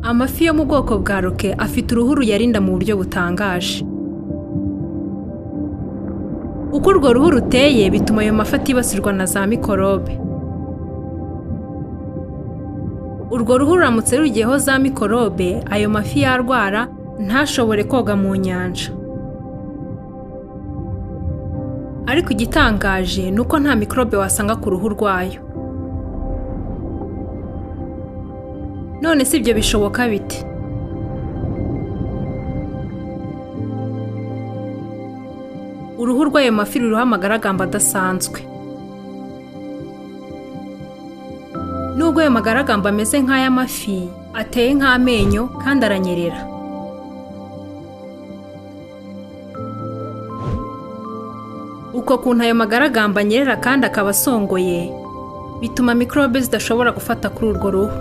Amafi yo mu bwoko bwa roke afite uruhu ruyarinda mu buryo butangaje. Uko urwo ruhu ruteye bituma ayo mafi atibasirwa na za mikorobe. Urwo ruhu ruramutse rugiyeho za mikorobe, ayo mafi yarwara ntashobore koga mu nyanja. Ariko igitangaje ni uko nta mikorobe wasanga ku ruhu rwayo. None si ibyo bishoboka bite? Uruhu rw'ayo mafi ruriho amagaragamba adasanzwe. Nubwo ayo magaragamba ameze nk'ay'amafi, ateye nk'amenyo kandi aranyerera. Uko kuntu ayo magaragamba anyerera kandi akaba asongoye, bituma mikorobe zidashobora gufata kuri urwo ruhu.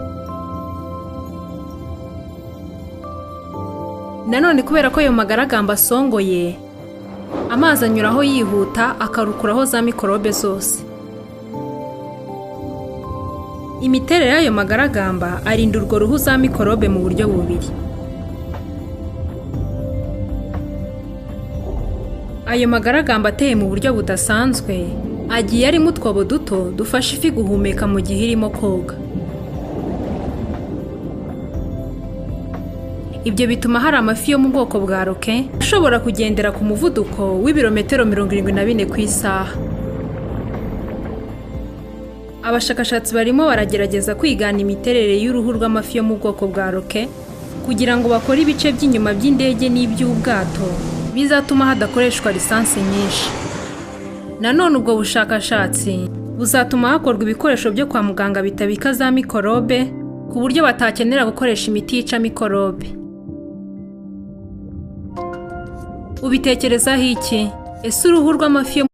Nanone kubera ko ayo magaragamba asongoye, amazi anyuraho yihuta akarukuraho za mikorobe zose. Imiterere y'ayo magaragamba arinda urwo ruhu za mikorobe mu buryo bubiri. Ayo magaragamba ateye mu buryo budasanzwe, agiye arimo utwobo duto dufasha ifi guhumeka mu gihe irimo koga. Ibyo bituma hari amafi yo mu bwoko bwa roke ashobora kugendera ku muvuduko w'ibirometero 74 ku isaha. Abashakashatsi barimo baragerageza kwigana imiterere y'uruhu rw'amafi yo mu bwoko bwa roke kugira ngo bakore ibice by'inyuma by'indege n'iby'ubwato bizatuma hadakoreshwa lisansi nyinshi. Nanone ubwo bushakashatsi buzatuma hakorwa ibikoresho byo kwa muganga bitabika za mikorobe ku buryo batakenera gukoresha imiti yica mikorobe. Ubitekerezaho iki? Ese uruhu rw'amafi